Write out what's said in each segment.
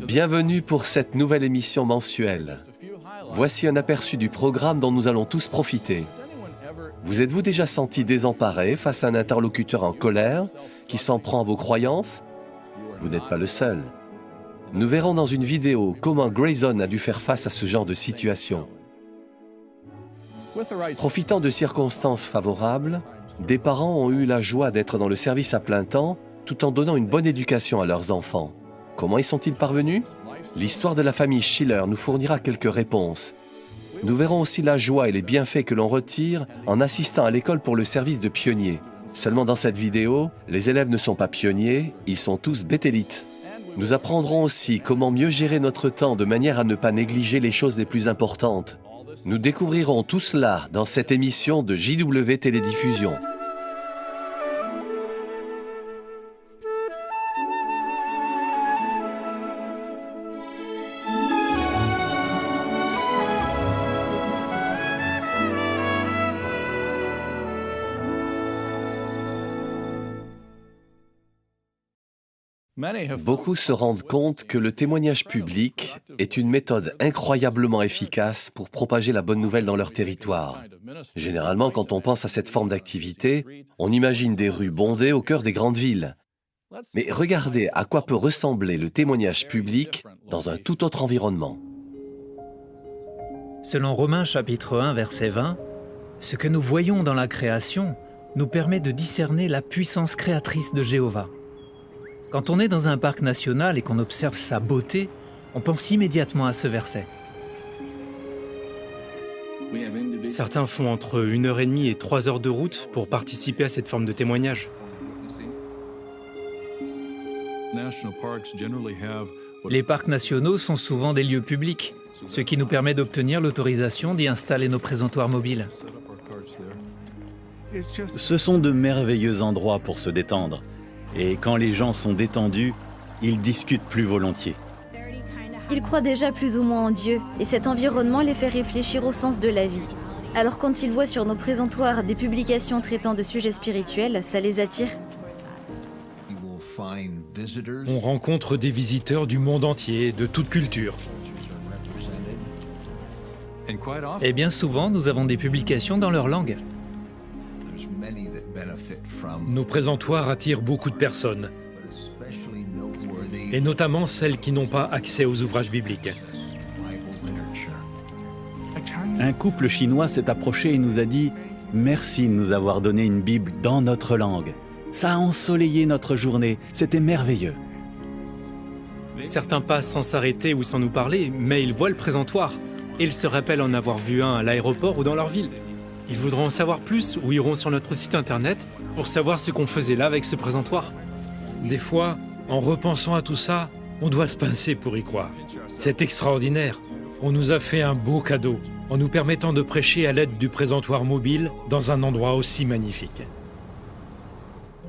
Bienvenue pour cette nouvelle émission mensuelle. Voici un aperçu du programme dont nous allons tous profiter. Vous êtes-vous déjà senti désemparé face à un interlocuteur en colère qui s'en prend à vos croyances? Vous n'êtes pas le seul. Nous verrons dans une vidéo comment Grayson a dû faire face à ce genre de situation. Profitant de circonstances favorables, des parents ont eu la joie d'être dans le service à plein temps tout en donnant une bonne éducation à leurs enfants. Comment y sont-ils parvenus? L'histoire de la famille Schiller nous fournira quelques réponses. Nous verrons aussi la joie et les bienfaits que l'on retire en assistant à l'école pour le service de pionnier. Seulement dans cette vidéo, les élèves ne sont pas pionniers, ils sont tous bétélites. Nous apprendrons aussi comment mieux gérer notre temps de manière à ne pas négliger les choses les plus importantes. Nous découvrirons tout cela dans cette émission de JW Télédiffusion. Beaucoup se rendent compte que le témoignage public est une méthode incroyablement efficace pour propager la bonne nouvelle dans leur territoire. Généralement, quand on pense à cette forme d'activité, on imagine des rues bondées au cœur des grandes villes. Mais regardez à quoi peut ressembler le témoignage public dans un tout autre environnement. Selon Romains chapitre 1, verset 20, ce que nous voyons dans la création nous permet de discerner la puissance créatrice de Jéhovah. Quand on est dans un parc national et qu'on observe sa beauté, on pense immédiatement à ce verset. Certains font entre 1h30 et 3 heures de route pour participer à cette forme de témoignage. Les parcs nationaux sont souvent des lieux publics, ce qui nous permet d'obtenir l'autorisation d'y installer nos présentoirs mobiles. Ce sont de merveilleux endroits pour se détendre. Et quand les gens sont détendus, ils discutent plus volontiers. Ils croient déjà plus ou moins en Dieu, et cet environnement les fait réfléchir au sens de la vie. Alors quand ils voient sur nos présentoirs des publications traitant de sujets spirituels, ça les attire. On rencontre des visiteurs du monde entier, de toute culture. Et bien souvent, nous avons des publications dans leur langue. Nos présentoirs attirent beaucoup de personnes, et notamment celles qui n'ont pas accès aux ouvrages bibliques. Un couple chinois s'est approché et nous a dit « Merci de nous avoir donné une Bible dans notre langue. Ça a ensoleillé notre journée, c'était merveilleux. » Certains passent sans s'arrêter ou sans nous parler, mais ils voient le présentoir. Et ils se rappellent en avoir vu un à l'aéroport ou dans leur ville. Ils voudront en savoir plus ou iront sur notre site internet pour savoir ce qu'on faisait là avec ce présentoir. Des fois, en repensant à tout ça, on doit se pincer pour y croire. C'est extraordinaire. On nous a fait un beau cadeau en nous permettant de prêcher à l'aide du présentoir mobile dans un endroit aussi magnifique.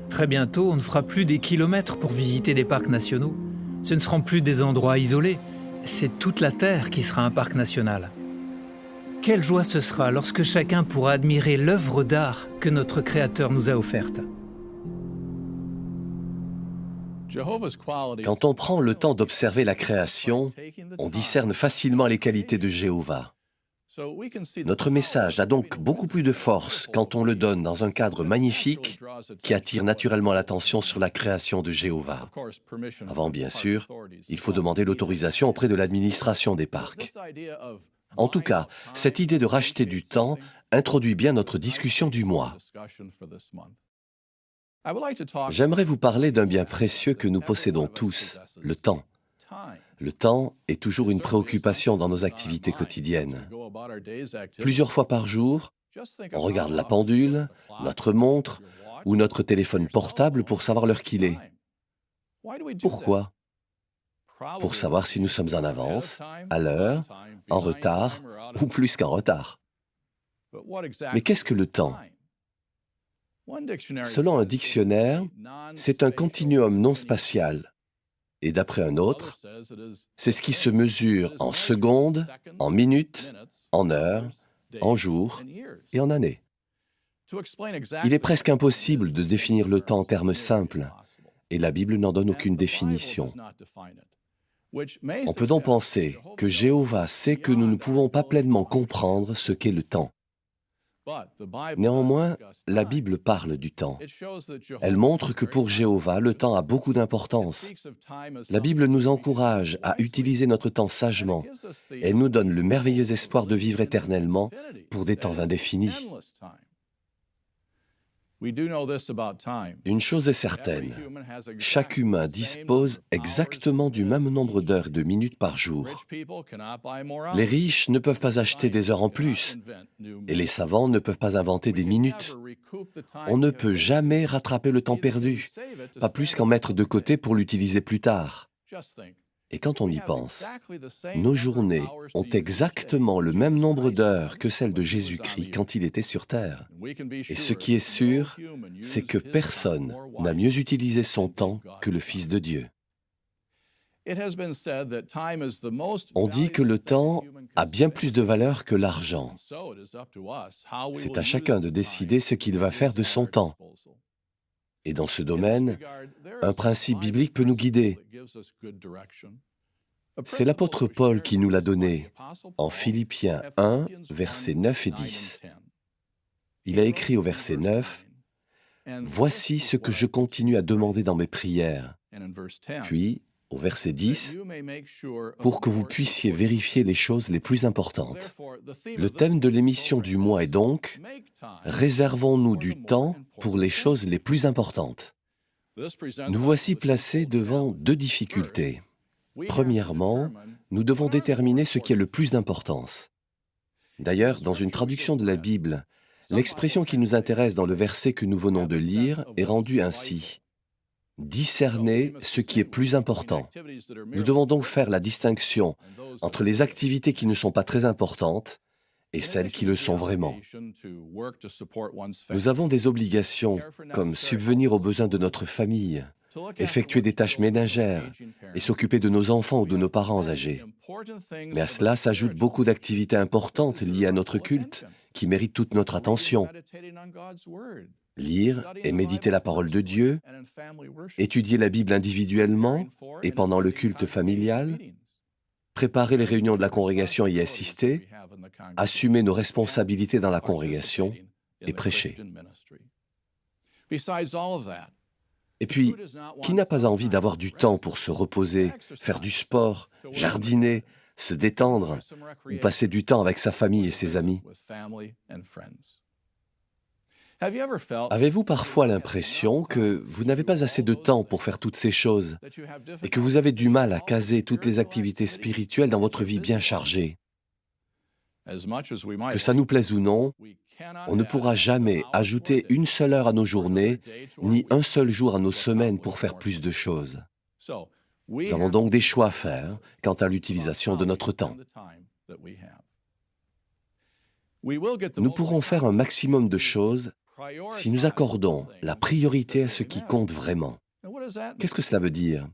Très bientôt, on ne fera plus des kilomètres pour visiter des parcs nationaux. Ce ne seront plus des endroits isolés. C'est toute la Terre qui sera un parc national. Quelle joie ce sera lorsque chacun pourra admirer l'œuvre d'art que notre Créateur nous a offerte. Quand on prend le temps d'observer la création, on discerne facilement les qualités de Jéhovah. Notre message a donc beaucoup plus de force quand on le donne dans un cadre magnifique qui attire naturellement l'attention sur la création de Jéhovah. Avant, bien sûr, il faut demander l'autorisation auprès de l'administration des parcs. En tout cas, cette idée de racheter du temps introduit bien notre discussion du mois. J'aimerais vous parler d'un bien précieux que nous possédons tous, le temps. Le temps est toujours une préoccupation dans nos activités quotidiennes. Plusieurs fois par jour, on regarde la pendule, notre montre ou notre téléphone portable pour savoir l'heure qu'il est. Pourquoi? Pour savoir si nous sommes en avance, à l'heure, en retard ou plus qu'en retard. Mais qu'est-ce que le temps? Selon un dictionnaire, c'est un continuum non spatial. Et d'après un autre, c'est ce qui se mesure en secondes, en minutes, en heures, en jours et en années. Il est presque impossible de définir le temps en termes simples, et la Bible n'en donne aucune définition. On peut donc penser que Jéhovah sait que nous ne pouvons pas pleinement comprendre ce qu'est le temps. Néanmoins, la Bible parle du temps. Elle montre que pour Jéhovah, le temps a beaucoup d'importance. La Bible nous encourage à utiliser notre temps sagement. Elle nous donne le merveilleux espoir de vivre éternellement pour des temps indéfinis. Une chose est certaine, chaque humain dispose exactement du même nombre d'heures et de minutes par jour. Les riches ne peuvent pas acheter des heures en plus, et les savants ne peuvent pas inventer des minutes. On ne peut jamais rattraper le temps perdu, pas plus qu'en mettre de côté pour l'utiliser plus tard. Et quand on y pense, nos journées ont exactement le même nombre d'heures que celles de Jésus-Christ quand il était sur terre. Et ce qui est sûr, c'est que personne n'a mieux utilisé son temps que le Fils de Dieu. On dit que le temps a bien plus de valeur que l'argent. C'est à chacun de décider ce qu'il va faire de son temps. Et dans ce domaine, un principe biblique peut nous guider. C'est l'apôtre Paul qui nous l'a donné en Philippiens 1, versets 9 et 10. Il a écrit au verset 9, « Voici ce que je continue à demander dans mes prières. » Puis, au verset 10, « Pour que vous puissiez vérifier les choses les plus importantes. » Le thème de l'émission du mois est donc « Réservons-nous du temps pour les choses les plus importantes. » Nous voici placés devant deux difficultés. Premièrement, nous devons déterminer ce qui est le plus d'importance. D'ailleurs, dans une traduction de la Bible, l'expression qui nous intéresse dans le verset que nous venons de lire est rendue ainsi. Discerner ce qui est plus important. Nous devons donc faire la distinction entre les activités qui ne sont pas très importantes et celles qui le sont vraiment. Nous avons des obligations comme subvenir aux besoins de notre famille, effectuer des tâches ménagères et s'occuper de nos enfants ou de nos parents âgés. Mais à cela s'ajoutent beaucoup d'activités importantes liées à notre culte qui méritent toute notre attention. Lire et méditer la parole de Dieu, étudier la Bible individuellement et pendant le culte familial, préparer les réunions de la congrégation et y assister, assumer nos responsabilités dans la congrégation et prêcher. Et puis, qui n'a pas envie d'avoir du temps pour se reposer, faire du sport, jardiner, se détendre ou passer du temps avec sa famille et ses amis? Avez-vous parfois l'impression que vous n'avez pas assez de temps pour faire toutes ces choses et que vous avez du mal à caser toutes les activités spirituelles dans votre vie bien chargée? Que ça nous plaise ou non, on ne pourra jamais ajouter une seule heure à nos journées, ni un seul jour à nos semaines pour faire plus de choses. Nous avons donc des choix à faire quant à l'utilisation de notre temps. Nous pourrons faire un maximum de choses si nous accordons la priorité à ce qui compte vraiment. Qu'est-ce que cela veut dire?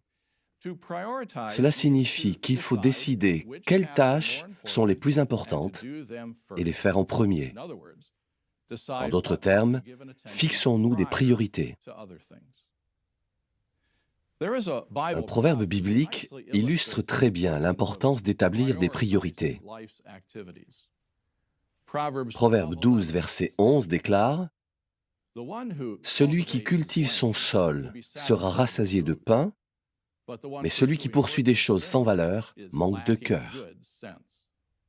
Cela signifie qu'il faut décider quelles tâches sont les plus importantes et les faire en premier. En d'autres termes, fixons-nous des priorités. Un proverbe biblique illustre très bien l'importance d'établir des priorités. Proverbe 12, verset 11 déclare « Celui qui cultive son sol sera rassasié de pain, mais celui qui poursuit des choses sans valeur manque de cœur. »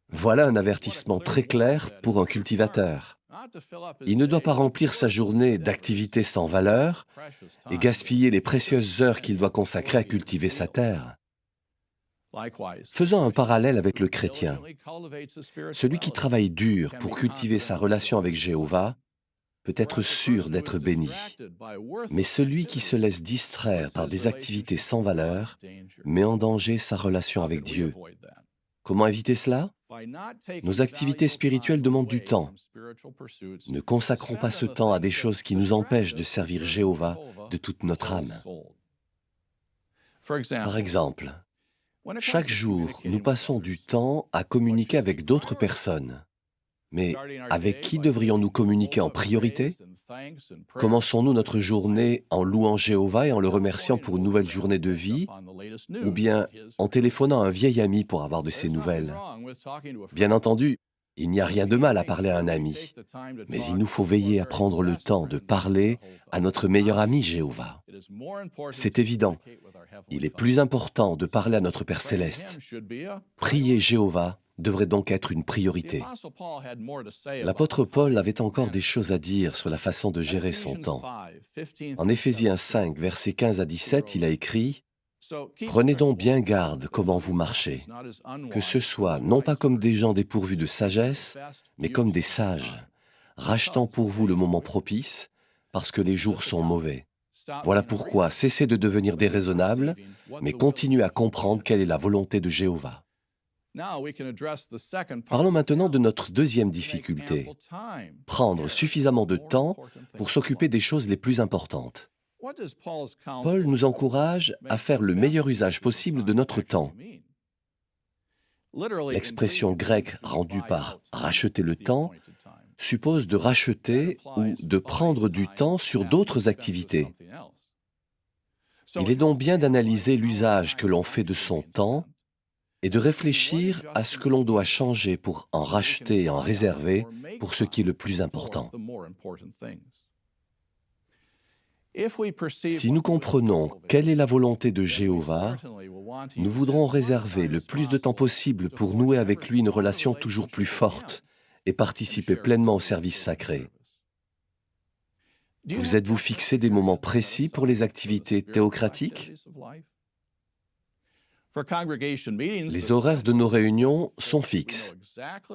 Voilà un avertissement très clair pour un cultivateur. Il ne doit pas remplir sa journée d'activités sans valeur et gaspiller les précieuses heures qu'il doit consacrer à cultiver sa terre. Faisons un parallèle avec le chrétien. Celui qui travaille dur pour cultiver sa relation avec Jéhovah peut être sûr d'être béni. Mais celui qui se laisse distraire par des activités sans valeur met en danger sa relation avec Dieu. Comment éviter cela? Nos activités spirituelles demandent du temps. Ne consacrons pas ce temps à des choses qui nous empêchent de servir Jéhovah de toute notre âme. Par exemple, chaque jour, nous passons du temps à communiquer avec d'autres personnes. Mais avec qui devrions-nous communiquer en priorité? Commençons-nous notre journée en louant Jéhovah et en le remerciant pour une nouvelle journée de vie, ou bien en téléphonant à un vieil ami pour avoir de ses nouvelles? Bien entendu, il n'y a rien de mal à parler à un ami, mais il nous faut veiller à prendre le temps de parler à notre meilleur ami Jéhovah. C'est évident, il est plus important de parler à notre Père céleste. Prier Jéhovah devrait donc être une priorité. L'apôtre Paul avait encore des choses à dire sur la façon de gérer son temps. En Éphésiens 5, versets 15 à 17, il a écrit « Prenez donc bien garde comment vous marchez, que ce soit non pas comme des gens dépourvus de sagesse, mais comme des sages, rachetant pour vous le moment propice, parce que les jours sont mauvais. Voilà pourquoi cessez de devenir déraisonnables, mais continuez à comprendre quelle est la volonté de Jéhovah. » Parlons maintenant de notre deuxième difficulté, prendre suffisamment de temps pour s'occuper des choses les plus importantes. Paul nous encourage à faire le meilleur usage possible de notre temps. L'expression grecque rendue par « racheter le temps » suppose de racheter ou de prendre du temps sur d'autres activités. Il est donc bien d'analyser l'usage que l'on fait de son temps et de réfléchir à ce que l'on doit changer pour en racheter et en réserver pour ce qui est le plus important. Si nous comprenons quelle est la volonté de Jéhovah, nous voudrons réserver le plus de temps possible pour nouer avec lui une relation toujours plus forte et participer pleinement au service sacré. Vous êtes-vous fixé des moments précis pour les activités théocratiques? Les horaires de nos réunions sont fixes.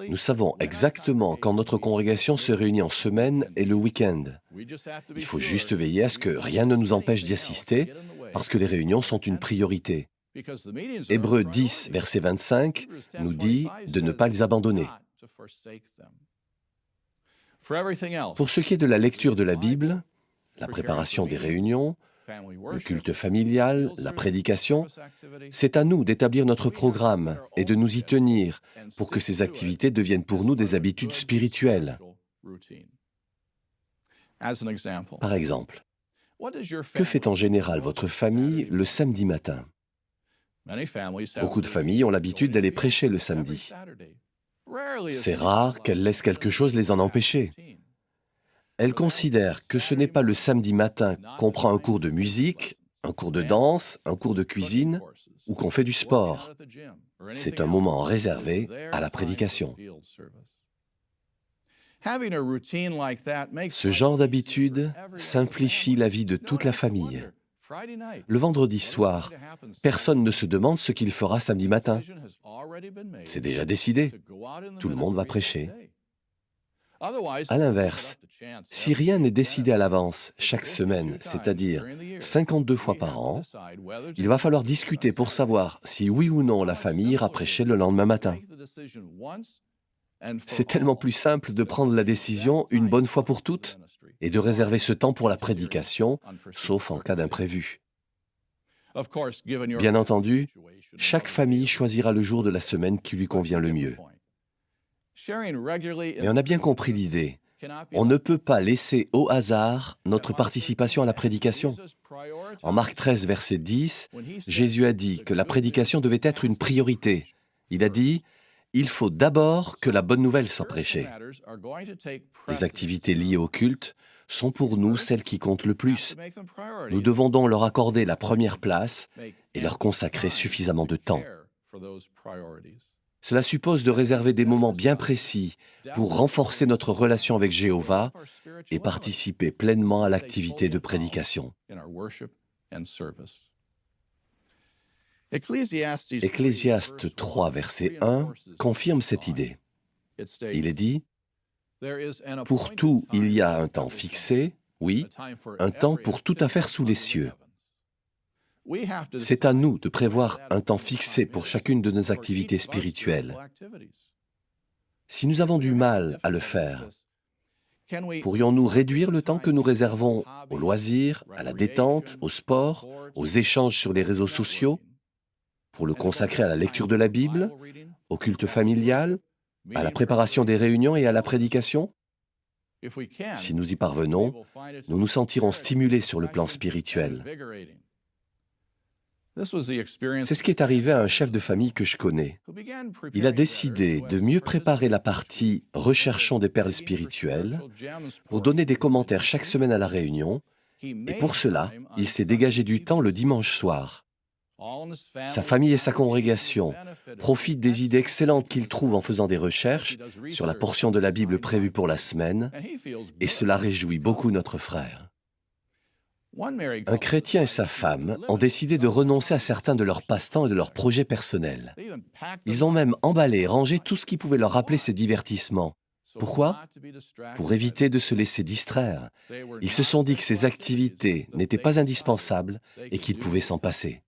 Nous savons exactement quand notre congrégation se réunit en semaine et le week-end. Il faut juste veiller à ce que rien ne nous empêche d'y assister, parce que les réunions sont une priorité. Hébreux 10, verset 25, nous dit de ne pas les abandonner. Pour ce qui est de la lecture de la Bible, la préparation des réunions, le culte familial, la prédication, c'est à nous d'établir notre programme et de nous y tenir pour que ces activités deviennent pour nous des habitudes spirituelles. Par exemple, que fait en général votre famille le samedi matin? Beaucoup de familles ont l'habitude d'aller prêcher le samedi. C'est rare qu'elles laissent quelque chose les en empêcher. Elles considèrent que ce n'est pas le samedi matin qu'on prend un cours de musique, un cours de danse, un cours de cuisine ou qu'on fait du sport. C'est un moment réservé à la prédication. Ce genre d'habitude simplifie la vie de toute la famille. Le vendredi soir, personne ne se demande ce qu'il fera samedi matin. C'est déjà décidé. Tout le monde va prêcher. À l'inverse, si rien n'est décidé à l'avance chaque semaine, c'est-à-dire 52 fois par an, il va falloir discuter pour savoir si oui ou non la famille ira prêcher le lendemain matin. C'est tellement plus simple de prendre la décision une bonne fois pour toutes et de réserver ce temps pour la prédication, sauf en cas d'imprévu. Bien entendu, chaque famille choisira le jour de la semaine qui lui convient le mieux. Mais on a bien compris l'idée. On ne peut pas laisser au hasard notre participation à la prédication. En Marc 13, verset 10, Jésus a dit que la prédication devait être une priorité. Il a dit « Il faut d'abord que la bonne nouvelle soit prêchée ». Les activités liées au culte sont pour nous celles qui comptent le plus. Nous devons donc leur accorder la première place et leur consacrer suffisamment de temps. Cela suppose de réserver des moments bien précis pour renforcer notre relation avec Jéhovah et participer pleinement à l'activité de prédication. Ecclésiaste 3, verset 1 confirme cette idée. Il est dit « Pour tout, il y a un temps fixé, oui, un temps pour toute affaire sous les cieux. » C'est à nous de prévoir un temps fixé pour chacune de nos activités spirituelles. Si nous avons du mal à le faire, pourrions-nous réduire le temps que nous réservons aux loisirs, à la détente, au sport, aux échanges sur les réseaux sociaux, pour le consacrer à la lecture de la Bible, au culte familial, À la préparation des réunions et à la prédication? Si nous y parvenons, nous nous sentirons stimulés sur le plan spirituel. C'est ce qui est arrivé à un chef de famille que je connais. Il a décidé de mieux préparer la partie « Recherchons des perles spirituelles » pour donner des commentaires chaque semaine à la réunion, et pour cela, il s'est dégagé du temps le dimanche soir. Sa famille et sa congrégation profitent des idées excellentes qu'il trouve en faisant des recherches sur la portion de la Bible prévue pour la semaine, et cela réjouit beaucoup notre frère. Un chrétien et sa femme ont décidé de renoncer à certains de leurs passe-temps et de leurs projets personnels. Ils ont même emballé et rangé tout ce qui pouvait leur rappeler ces divertissements. Pourquoi? Pour éviter de se laisser distraire. Ils se sont dit que ces activités n'étaient pas indispensables et qu'ils pouvaient s'en passer.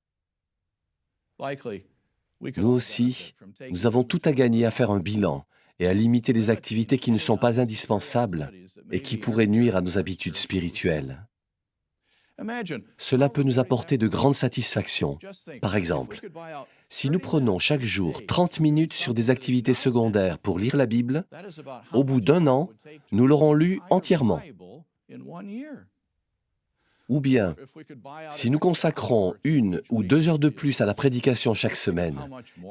Nous aussi, nous avons tout à gagner à faire un bilan et à limiter les activités qui ne sont pas indispensables et qui pourraient nuire à nos habitudes spirituelles. Cela peut nous apporter de grandes satisfactions. Par exemple, si nous prenons chaque jour 30 minutes sur des activités secondaires pour lire la Bible, au bout d'un an, nous l'aurons lue entièrement. Ou bien, si nous consacrons 1 ou 2 heures de plus à la prédication chaque semaine,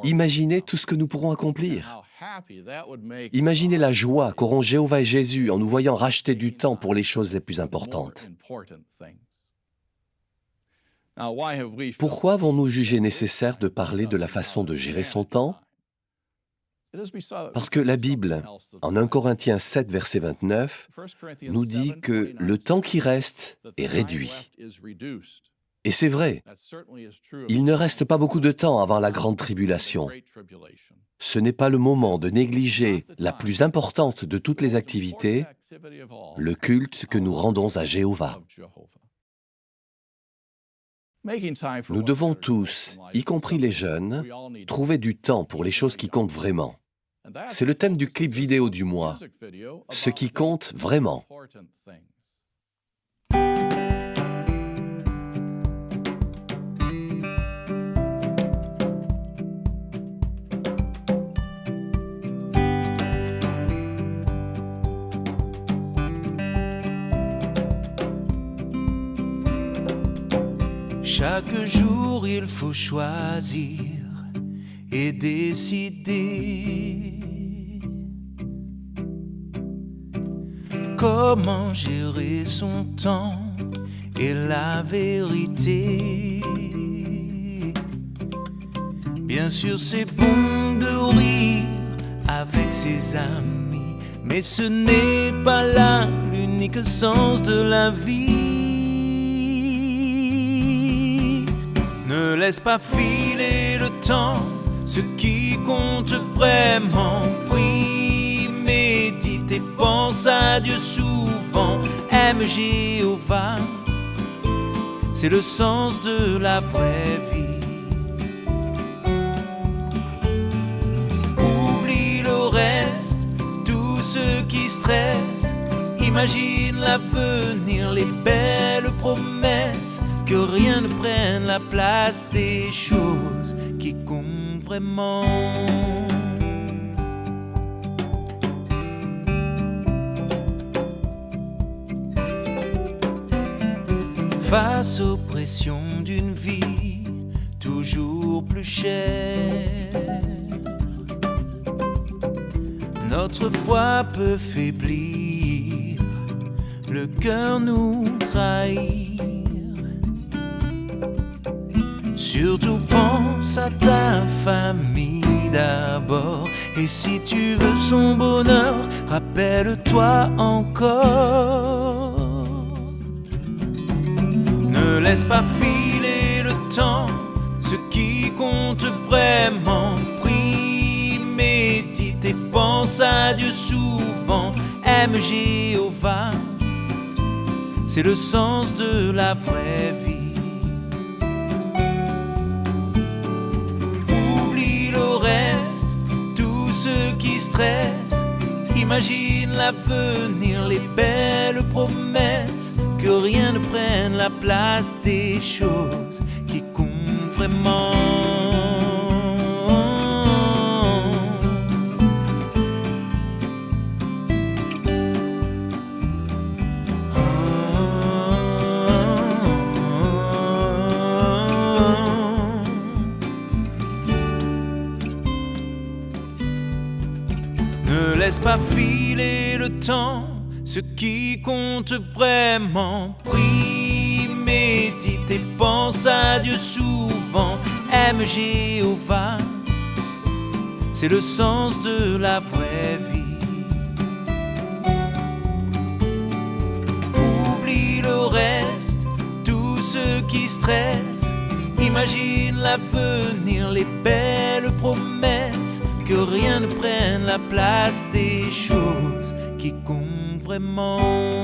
imaginez tout ce que nous pourrons accomplir. Imaginez la joie qu'auront Jéhovah et Jésus en nous voyant racheter du temps pour les choses les plus importantes. Pourquoi avons-nous jugé nécessaire de parler de la façon de gérer son temps? Parce que la Bible, en 1 Corinthiens 7, verset 29, nous dit que le temps qui reste est réduit. Et c'est vrai, il ne reste pas beaucoup de temps avant la grande tribulation. Ce n'est pas le moment de négliger la plus importante de toutes les activités, le culte que nous rendons à Jéhovah. Nous devons tous, y compris les jeunes, trouver du temps pour les choses qui comptent vraiment. C'est le thème du clip vidéo du mois, ce qui compte vraiment. Chaque jour, il faut choisir et décider comment gérer son temps et la vérité. Bien sûr, c'est bon de rire avec ses amis, mais ce n'est pas là l'unique sens de la vie. Ne laisse pas filer le temps, ce qui compte vraiment. Prie, médite et pense à Dieu souvent. Aime Jéhovah, c'est le sens de la vraie vie. Oublie le reste, tout ce qui stresse. Imagine l'avenir, les belles promesses. Que rien ne prenne la place des choses qui comptent vraiment. Face aux pressions d'une vie toujours plus chère, notre foi peut faiblir, le cœur nous trahit. Surtout pense à ta famille d'abord. Et si tu veux son bonheur, rappelle-toi encore. Ne laisse pas filer le temps, ce qui compte vraiment. Prie, médite et pense à Dieu souvent. Aime Jéhovah, c'est le sens de la vraie vie. Ceux qui stressent, imagine l'avenir, les belles promesses, que rien ne prenne la place des choses qui comptent vraiment. laisse pas filer le temps. Ce qui compte vraiment, prie, médite et pense à Dieu souvent. Aime Jéhovah, c'est le sens de la vraie vie. Oublie le reste, tout ce qui stresse. Imagine l'avenir, les belles promesses. Que rien ne prenne la place des choses qui comptent vraiment.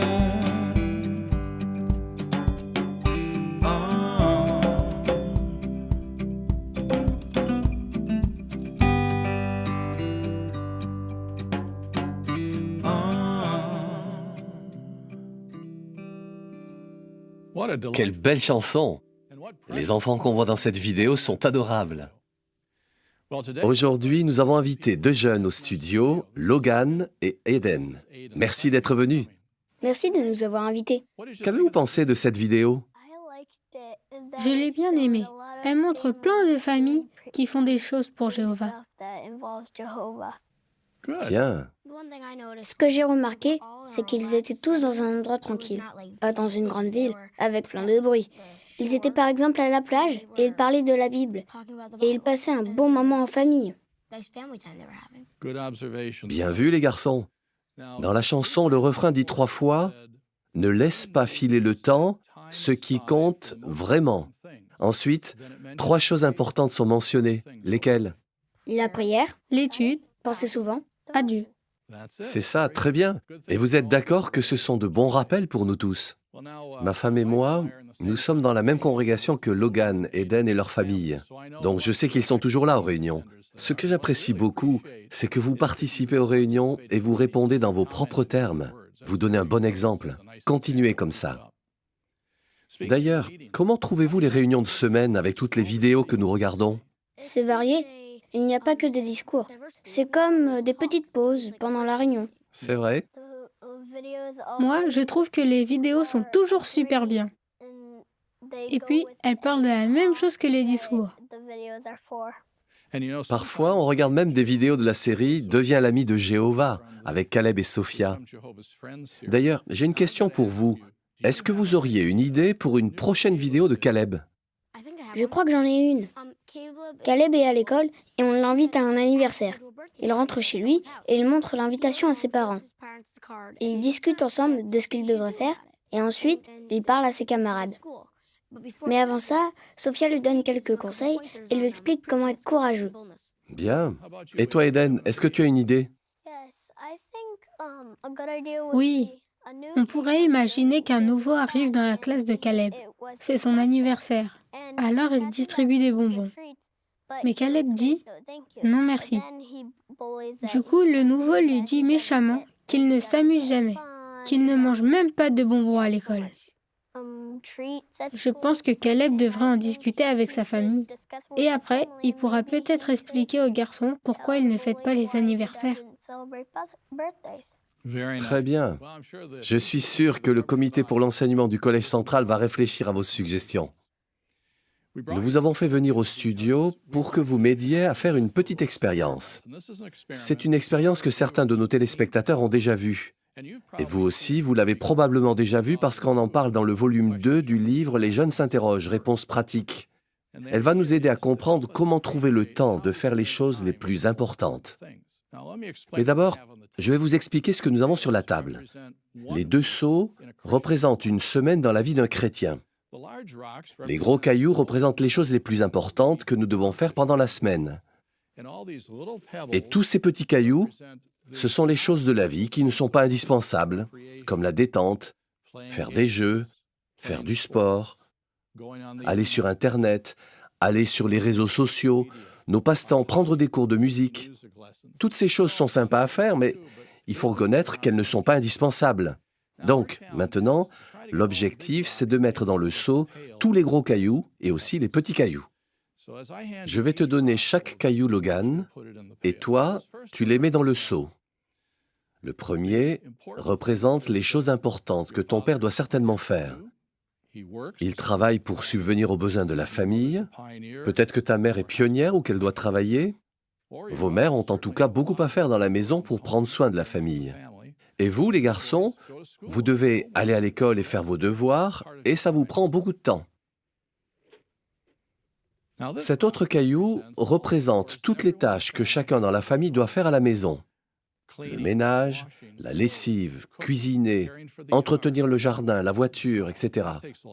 Quelle belle chanson! Les enfants qu'on voit dans cette vidéo sont adorables. Aujourd'hui, nous avons invité deux jeunes au studio, Logan et Eden. Merci d'être venus. Merci de nous avoir invités. Qu'avez-vous pensé de cette vidéo? Je l'ai bien aimée. Elle montre plein de familles qui font des choses pour Jéhovah. Bien. Ce que j'ai remarqué, c'est qu'ils étaient tous dans un endroit tranquille, pas dans une grande ville, avec plein de bruit. Ils étaient par exemple à la plage et ils parlaient de la Bible. Et ils passaient un bon moment en famille. Bien vu, les garçons. Dans la chanson, le refrain dit 3 fois « Ne laisse pas filer le temps, ce qui compte vraiment ». Ensuite, 3 choses importantes sont mentionnées. Lesquelles? La prière, L'étude, pensez souvent. à Dieu. C'est ça, très bien. Et vous êtes d'accord que ce sont de bons rappels pour nous tous? Ma femme et moi, nous sommes dans la même congrégation que Logan, Eden et leur famille. Donc je sais qu'ils sont toujours là aux réunions. Ce que j'apprécie beaucoup, c'est que vous participez aux réunions et vous répondez dans vos propres termes. Vous donnez un bon exemple. Continuez comme ça. D'ailleurs, comment trouvez-vous les réunions de semaine avec toutes les vidéos que nous regardons? C'est varié. Il n'y a pas que des discours. C'est comme des petites pauses pendant la réunion. C'est vrai? Moi, je trouve que les vidéos sont toujours super bien. Et puis, elles parlent de la même chose que les discours. Parfois, on regarde même des vidéos de la série « Deviens l'ami de Jéhovah » avec Caleb et Sophia. D'ailleurs, j'ai une question pour vous. Est-ce que vous auriez une idée pour une prochaine vidéo de Caleb? Je crois que j'en ai une. Caleb est à l'école et on l'invite à un anniversaire. Il rentre chez lui et il montre l'invitation à ses parents. Ils discutent ensemble de ce qu'il devrait faire et ensuite, il parle à ses camarades. Mais avant ça, Sophia lui donne quelques conseils et lui explique comment être courageux. Bien. Et toi, Eden, est-ce que tu as une idée? Oui, on pourrait imaginer qu'un nouveau arrive dans la classe de Caleb. C'est son anniversaire. Alors il distribue des bonbons. Mais Caleb dit « Non merci ». Du coup, le nouveau lui dit méchamment qu'il ne s'amuse jamais, qu'il ne mange même pas de bonbons à l'école. Je pense que Caleb devrait en discuter avec sa famille. Et après, il pourra peut-être expliquer aux garçons pourquoi ils ne fêtent pas les anniversaires. Très bien. Je suis sûr que le comité pour l'enseignement du Collège central va réfléchir à vos suggestions. Nous vous avons fait venir au studio pour que vous m'aidiez à faire une petite expérience. C'est une expérience que certains de nos téléspectateurs ont déjà vue. Et vous aussi, vous l'avez probablement déjà vue parce qu'on en parle dans le volume 2 du livre « Les jeunes s'interrogent, réponses pratiques ». Elle va nous aider à comprendre comment trouver le temps de faire les choses les plus importantes. Mais d'abord, je vais vous expliquer ce que nous avons sur la table. Les 2 seaux représentent une semaine dans la vie d'un chrétien. Les gros cailloux représentent les choses les plus importantes que nous devons faire pendant la semaine. Et tous ces petits cailloux, ce sont les choses de la vie qui ne sont pas indispensables, comme la détente, faire des jeux, faire du sport, aller sur Internet, aller sur les réseaux sociaux, nos passe-temps, prendre des cours de musique. Toutes ces choses sont sympas à faire, mais il faut reconnaître qu'elles ne sont pas indispensables. Donc, maintenant, l'objectif, c'est de mettre dans le seau tous les gros cailloux et aussi les petits cailloux. Je vais te donner chaque caillou, Logan, et toi, tu les mets dans le seau. Le premier représente les choses importantes que ton père doit certainement faire. Il travaille pour subvenir aux besoins de la famille. Peut-être que ta mère est pionnière ou qu'elle doit travailler. Vos mères ont en tout cas beaucoup à faire dans la maison pour prendre soin de la famille. Et vous, les garçons, vous devez aller à l'école et faire vos devoirs, et ça vous prend beaucoup de temps. Cet autre caillou représente toutes les tâches que chacun dans la famille doit faire à la maison. Le ménage, la lessive, cuisiner, entretenir le jardin, la voiture, etc.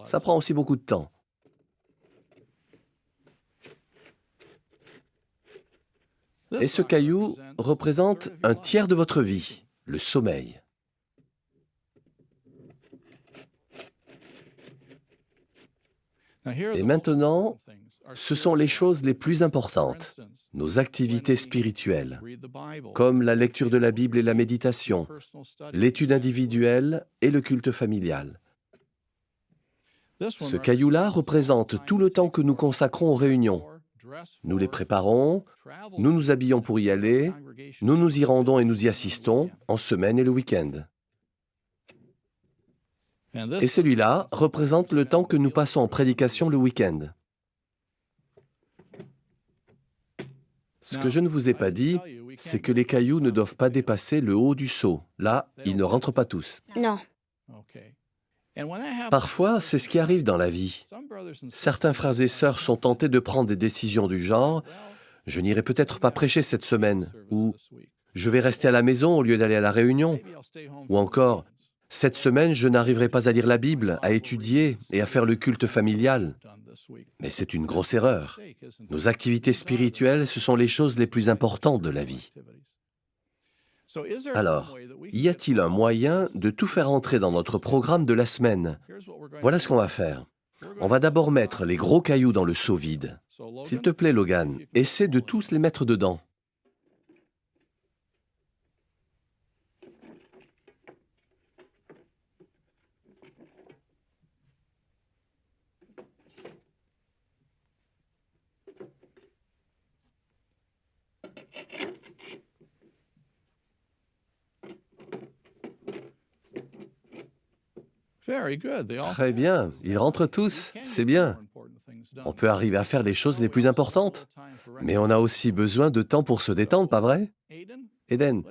Ça prend aussi beaucoup de temps. Et ce caillou représente un tiers de votre vie, le sommeil. Et maintenant, ce sont les choses les plus importantes, nos activités spirituelles, comme la lecture de la Bible et la méditation, l'étude individuelle et le culte familial. Ce caillou-là représente tout le temps que nous consacrons aux réunions. Nous les préparons, nous nous habillons pour y aller, nous nous y rendons et nous y assistons, en semaine et le week-end. Et celui-là représente le temps que nous passons en prédication le week-end. Ce que je ne vous ai pas dit, c'est que les cailloux ne doivent pas dépasser le haut du seau. Là, ils ne rentrent pas tous. Non. Parfois, c'est ce qui arrive dans la vie. Certains frères et sœurs sont tentés de prendre des décisions du genre « Je n'irai peut-être pas prêcher cette semaine » ou « Je vais rester à la maison au lieu d'aller à la réunion » ou encore « Cette semaine, je n'arriverai pas à lire la Bible, à étudier et à faire le culte familial. » Mais c'est une grosse erreur. Nos activités spirituelles, ce sont les choses les plus importantes de la vie. Alors, y a-t-il un moyen de tout faire entrer dans notre programme de la semaine? Voilà ce qu'on va faire. On va d'abord mettre les gros cailloux dans le seau vide. S'il te plaît, Logan, essaie de tous les mettre dedans. Très bien, ils rentrent tous, c'est bien. On peut arriver à faire les choses les plus importantes. Mais on a aussi besoin de temps pour se détendre, pas vrai? Eden,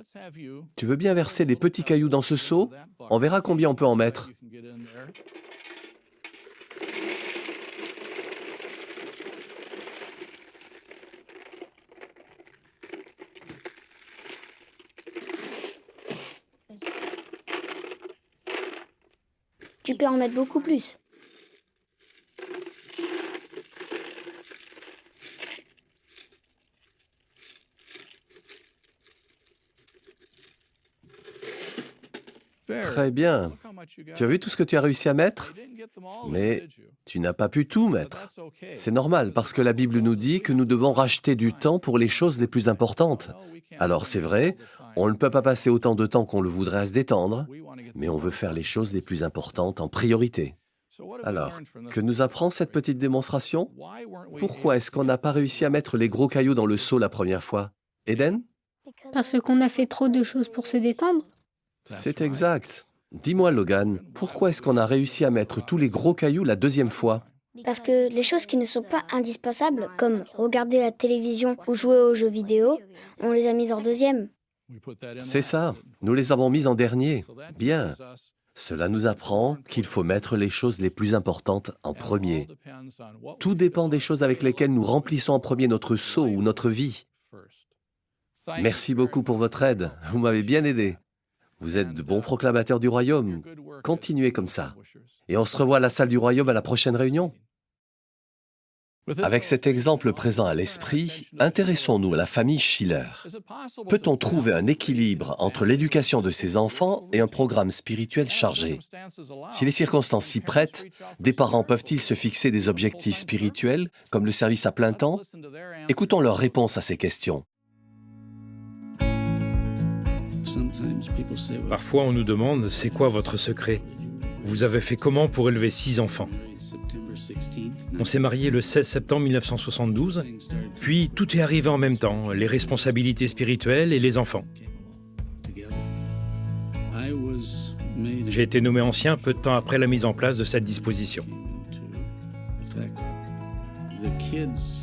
tu veux bien verser les petits cailloux dans ce seau? On verra combien on peut en mettre. Tu peux en mettre beaucoup plus. Très bien. Tu as vu tout ce que tu as réussi à mettre? Mais tu n'as pas pu tout mettre. C'est normal, parce que la Bible nous dit que nous devons racheter du temps pour les choses les plus importantes. Alors c'est vrai, on ne peut pas passer autant de temps qu'on le voudrait à se détendre, mais on veut faire les choses les plus importantes en priorité. Alors, que nous apprend cette petite démonstration? Pourquoi est-ce qu'on n'a pas réussi à mettre les gros cailloux dans le seau la première fois? Eden? Parce qu'on a fait trop de choses pour se détendre. C'est exact. Dis-moi, Logan, pourquoi est-ce qu'on a réussi à mettre tous les gros cailloux la deuxième fois? Parce que les choses qui ne sont pas indispensables, comme regarder la télévision ou jouer aux jeux vidéo, on les a mises en deuxième. C'est ça, nous les avons mises en dernier. Bien. Cela nous apprend qu'il faut mettre les choses les plus importantes en premier. Tout dépend des choses avec lesquelles nous remplissons en premier notre seau ou notre vie. Merci beaucoup pour votre aide, vous m'avez bien aidé. Vous êtes de bons proclamateurs du royaume. Continuez comme ça. Et on se revoit à la salle du royaume à la prochaine réunion. Avec cet exemple présent à l'esprit, intéressons-nous à la famille Schiller. Peut-on trouver un équilibre entre l'éducation de ses enfants et un programme spirituel chargé? Si les circonstances s'y prêtent, des parents peuvent-ils se fixer des objectifs spirituels, comme le service à plein temps? Écoutons leurs réponses à ces questions. Parfois, on nous demande, c'est quoi votre secret? Vous avez fait comment pour élever 6 enfants? On s'est marié le 16 septembre 1972, puis tout est arrivé en même temps, les responsabilités spirituelles et les enfants. J'ai été nommé ancien peu de temps après la mise en place de cette disposition.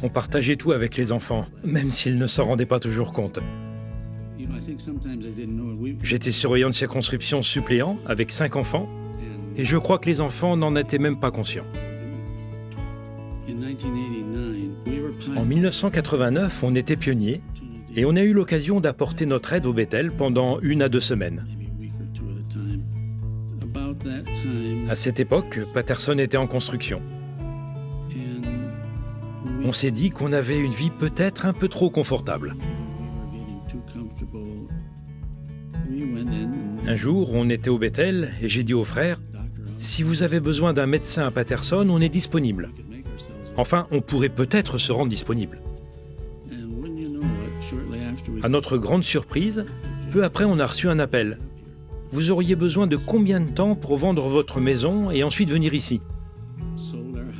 On partageait tout avec les enfants, même s'ils ne s'en rendaient pas toujours compte. J'étais surveillant de circonscription suppléant avec 5 enfants, et je crois que les enfants n'en étaient même pas conscients. En 1989, on était pionniers, et on a eu l'occasion d'apporter notre aide au Bethel pendant 1 à 2 semaines. À cette époque, Patterson était en construction. On s'est dit qu'on avait une vie peut-être un peu trop confortable. Un jour, on était au Bethel et j'ai dit aux frères, « Si vous avez besoin d'un médecin à Patterson, on est disponible. Enfin, on pourrait peut-être se rendre disponible. » À notre grande surprise, peu après, on a reçu un appel. « Vous auriez besoin de combien de temps pour vendre votre maison et ensuite venir ici ?»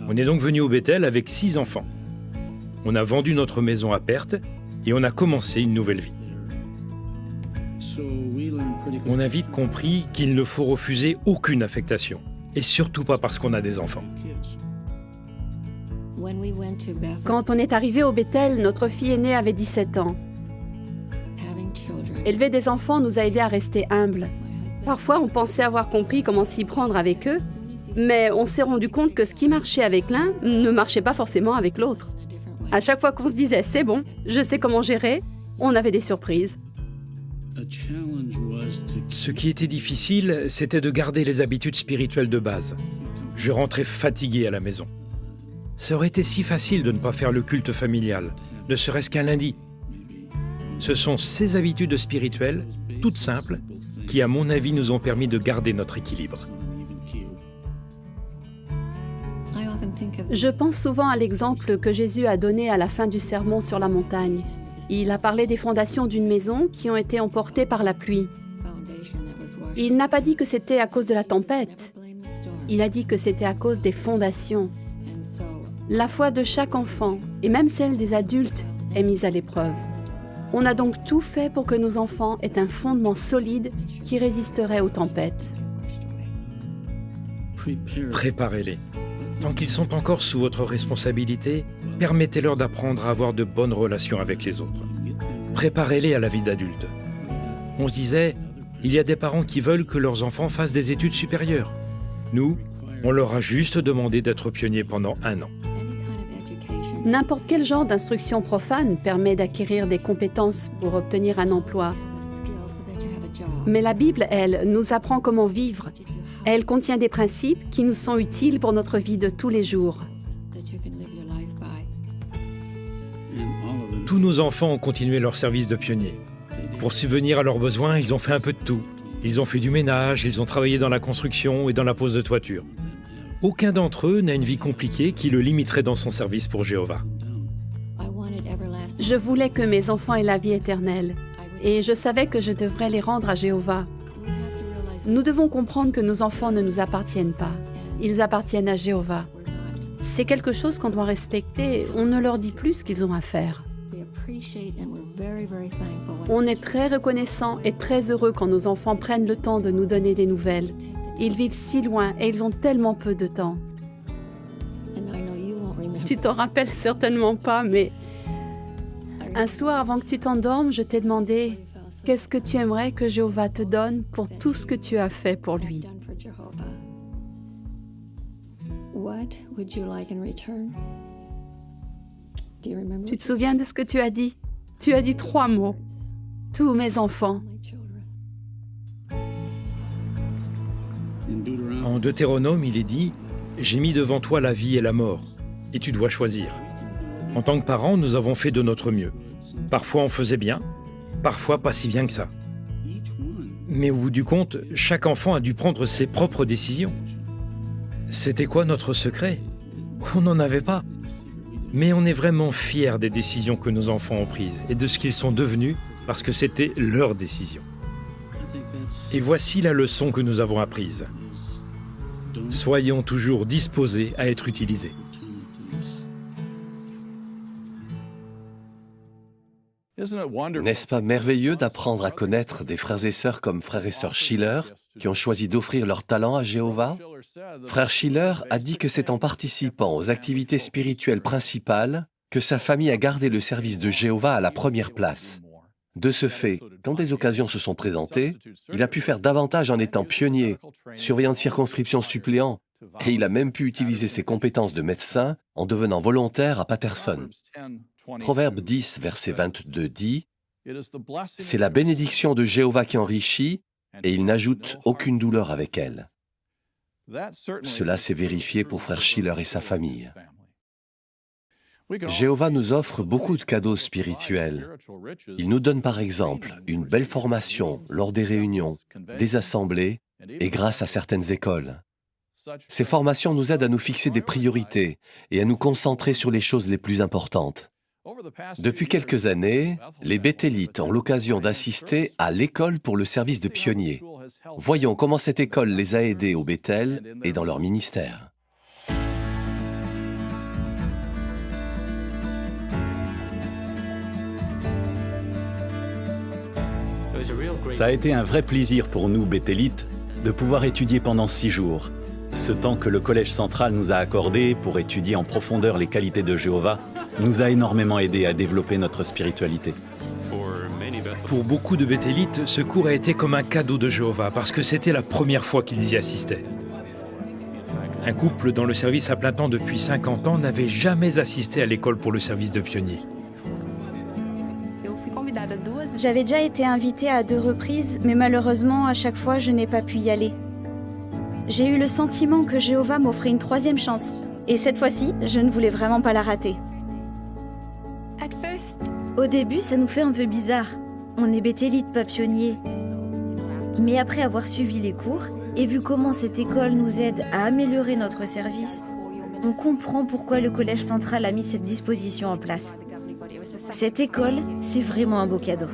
On est donc venu au Bethel avec 6 enfants. On a vendu notre maison à perte et on a commencé une nouvelle vie. On a vite compris qu'il ne faut refuser aucune affectation, et surtout pas parce qu'on a des enfants. Quand on est arrivé au Bethel, notre fille aînée avait 17 ans. Élever des enfants nous a aidés à rester humbles. Parfois, on pensait avoir compris comment s'y prendre avec eux, mais on s'est rendu compte que ce qui marchait avec l'un ne marchait pas forcément avec l'autre. À chaque fois qu'on se disait « c'est bon, je sais comment gérer », on avait des surprises. Ce qui était difficile, c'était de garder les habitudes spirituelles de base. Je rentrais fatigué à la maison. Ça aurait été si facile de ne pas faire le culte familial, ne serait-ce qu'un lundi. Ce sont ces habitudes spirituelles, toutes simples, qui, à mon avis, nous ont permis de garder notre équilibre. Je pense souvent à l'exemple que Jésus a donné à la fin du sermon sur la montagne. Il a parlé des fondations d'une maison qui ont été emportées par la pluie. Il n'a pas dit que c'était à cause de la tempête. Il a dit que c'était à cause des fondations. La foi de chaque enfant, et même celle des adultes, est mise à l'épreuve. On a donc tout fait pour que nos enfants aient un fondement solide qui résisterait aux tempêtes. Préparez-les. Tant qu'ils sont encore sous votre responsabilité, permettez-leur d'apprendre à avoir de bonnes relations avec les autres. Préparez-les à la vie d'adulte. On se disait, il y a des parents qui veulent que leurs enfants fassent des études supérieures. Nous, on leur a juste demandé d'être pionniers pendant 1 an. N'importe quel genre d'instruction profane permet d'acquérir des compétences pour obtenir un emploi. Mais la Bible, elle, nous apprend comment vivre. Elle contient des principes qui nous sont utiles pour notre vie de tous les jours. Tous nos enfants ont continué leur service de pionniers. Pour subvenir à leurs besoins, ils ont fait un peu de tout. Ils ont fait du ménage, ils ont travaillé dans la construction et dans la pose de toiture. Aucun d'entre eux n'a une vie compliquée qui le limiterait dans son service pour Jéhovah. Je voulais que mes enfants aient la vie éternelle, et je savais que je devrais les rendre à Jéhovah. Nous devons comprendre que nos enfants ne nous appartiennent pas. Ils appartiennent à Jéhovah. C'est quelque chose qu'on doit respecter. On ne leur dit plus ce qu'ils ont à faire. On est très reconnaissants et très heureux quand nos enfants prennent le temps de nous donner des nouvelles. Ils vivent si loin et ils ont tellement peu de temps. Tu t'en rappelles certainement pas, mais un soir avant que tu t'endormes, je t'ai demandé « Qu'est-ce que tu aimerais que Jéhovah te donne pour tout ce que tu as fait pour lui ?» Tu te souviens de ce que tu as dit? Tu as dit 3 mots. Tous mes enfants. En Deutéronome, il est dit « J'ai mis devant toi la vie et la mort, et tu dois choisir. » En tant que parents, nous avons fait de notre mieux. Parfois on faisait bien, parfois pas si bien que ça. Mais au bout du compte, chaque enfant a dû prendre ses propres décisions. C'était quoi notre secret? On n'en avait pas. Mais on est vraiment fiers des décisions que nos enfants ont prises et de ce qu'ils sont devenus parce que c'était leur décision. Et voici la leçon que nous avons apprise. Soyons toujours disposés à être utilisés. N'est-ce pas merveilleux d'apprendre à connaître des frères et sœurs comme frère et sœur Schiller qui ont choisi d'offrir leur talent à Jéhovah? Frère Schiller a dit que c'est en participant aux activités spirituelles principales que sa famille a gardé le service de Jéhovah à la première place. De ce fait, quand des occasions se sont présentées, il a pu faire davantage en étant pionnier, surveillant de circonscription suppléant, et il a même pu utiliser ses compétences de médecin en devenant volontaire à Patterson. Proverbe 10, verset 22 dit « C'est la bénédiction de Jéhovah qui enrichit, et il n'ajoute aucune douleur avec elle. » Cela s'est vérifié pour frère Schiller et sa famille. Jéhovah nous offre beaucoup de cadeaux spirituels. Il nous donne par exemple une belle formation lors des réunions, des assemblées et grâce à certaines écoles. Ces formations nous aident à nous fixer des priorités et à nous concentrer sur les choses les plus importantes. Depuis quelques années, les Béthélites ont l'occasion d'assister à l'école pour le service de pionniers. Voyons comment cette école les a aidés au Béthel et dans leur ministère. Ça a été un vrai plaisir pour nous, Béthélites, de pouvoir étudier pendant 6 jours. Ce temps que le Collège central nous a accordé pour étudier en profondeur les qualités de Jéhovah nous a énormément aidé à développer notre spiritualité. Pour beaucoup de Béthélites, ce cours a été comme un cadeau de Jéhovah parce que c'était la première fois qu'ils y assistaient. Un couple dans le service à plein temps depuis 50 ans n'avait jamais assisté à l'école pour le service de pionniers. J'avais déjà été invitée à 2 reprises, mais malheureusement, à chaque fois, je n'ai pas pu y aller. J'ai eu le sentiment que Jéhovah m'offrait une 3e chance. Et cette fois-ci, je ne voulais vraiment pas la rater. Au début, ça nous fait un peu bizarre. On est Béthélites, pas pionniers. Mais après avoir suivi les cours et vu comment cette école nous aide à améliorer notre service, on comprend pourquoi le Collège central a mis cette disposition en place. Cette école, c'est vraiment un beau cadeau.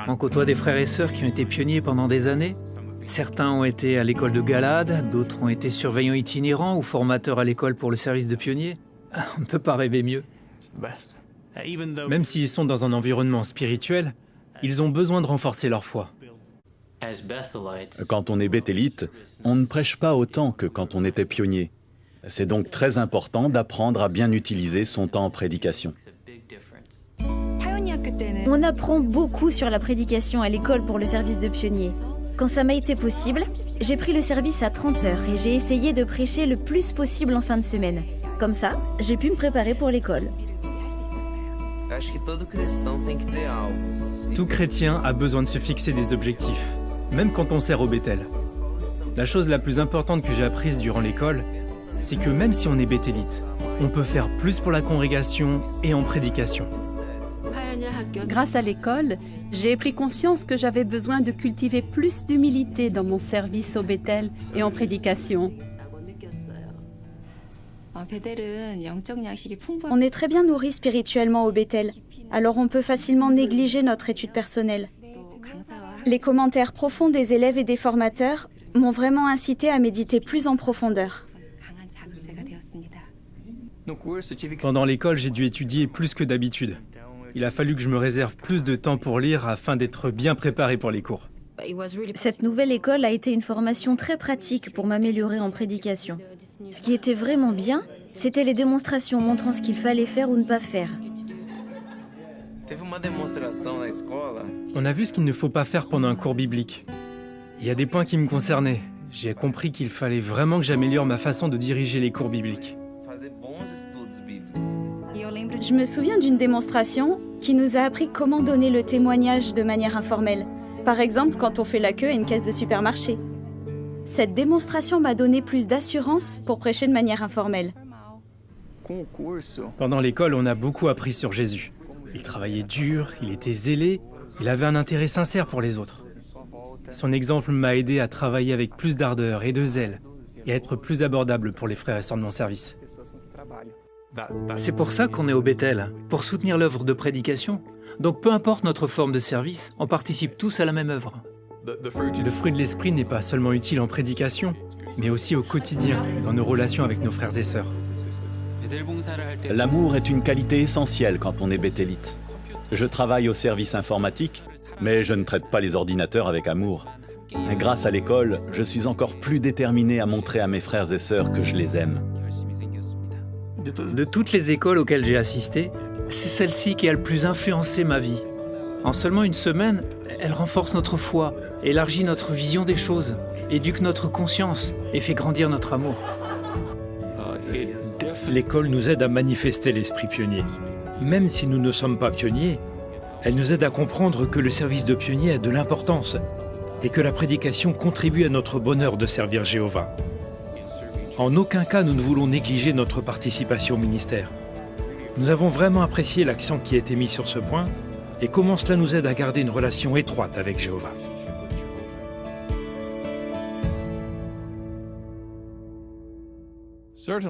On côtoie des frères et sœurs qui ont été pionniers pendant des années. Certains ont été à l'école de Galade, d'autres ont été surveillants itinérants ou formateurs à l'école pour le service de pionniers. On ne peut pas rêver mieux. Même s'ils sont dans un environnement spirituel, ils ont besoin de renforcer leur foi. Quand on est Béthélite, on ne prêche pas autant que quand on était pionnier. C'est donc très important d'apprendre à bien utiliser son temps en prédication. On apprend beaucoup sur la prédication à l'école pour le service de pionniers. Quand ça m'a été possible, j'ai pris le service à 30 heures et j'ai essayé de prêcher le plus possible en fin de semaine. Comme ça, j'ai pu me préparer pour l'école. Tout chrétien a besoin de se fixer des objectifs, même quand on sert au Béthel. La chose la plus importante que j'ai apprise durant l'école, c'est que même si on est béthélite, on peut faire plus pour la congrégation et en prédication. Grâce à l'école, j'ai pris conscience que j'avais besoin de cultiver plus d'humilité dans mon service au Béthel et en prédication. On est très bien nourris spirituellement au Béthel, alors on peut facilement négliger notre étude personnelle. Les commentaires profonds des élèves et des formateurs m'ont vraiment incité à méditer plus en profondeur. Pendant l'école, j'ai dû étudier plus que d'habitude. Il a fallu que je me réserve plus de temps pour lire afin d'être bien préparé pour les cours. Cette nouvelle école a été une formation très pratique pour m'améliorer en prédication. Ce qui était vraiment bien, c'était les démonstrations montrant ce qu'il fallait faire ou ne pas faire. On a vu ce qu'il ne faut pas faire pendant un cours biblique. Il y a des points qui me concernaient. J'ai compris qu'il fallait vraiment que j'améliore ma façon de diriger les cours bibliques. Je me souviens d'une démonstration qui nous a appris comment donner le témoignage de manière informelle. Par exemple, quand on fait la queue à une caisse de supermarché. Cette démonstration m'a donné plus d'assurance pour prêcher de manière informelle. Pendant l'école, on a beaucoup appris sur Jésus. Il travaillait dur, il était zélé, il avait un intérêt sincère pour les autres. Son exemple m'a aidé à travailler avec plus d'ardeur et de zèle et à être plus abordable pour les frères et sœurs de mon service. C'est pour ça qu'on est au Béthel, pour soutenir l'œuvre de prédication. Donc peu importe notre forme de service, on participe tous à la même œuvre. Le fruit de l'esprit n'est pas seulement utile en prédication, mais aussi au quotidien, dans nos relations avec nos frères et sœurs. L'amour est une qualité essentielle quand on est béthélite. Je travaille au service informatique, mais je ne traite pas les ordinateurs avec amour. Grâce à l'école, je suis encore plus déterminé à montrer à mes frères et sœurs que je les aime. De toutes les écoles auxquelles j'ai assisté, c'est celle-ci qui a le plus influencé ma vie. En seulement une semaine, elle renforce notre foi, élargit notre vision des choses, éduque notre conscience et fait grandir notre amour. L'école nous aide à manifester l'esprit pionnier. Même si nous ne sommes pas pionniers, elle nous aide à comprendre que le service de pionnier a de l'importance et que la prédication contribue à notre bonheur de servir Jéhovah. En aucun cas nous ne voulons négliger notre participation au ministère. Nous avons vraiment apprécié l'accent qui a été mis sur ce point et comment cela nous aide à garder une relation étroite avec Jéhovah.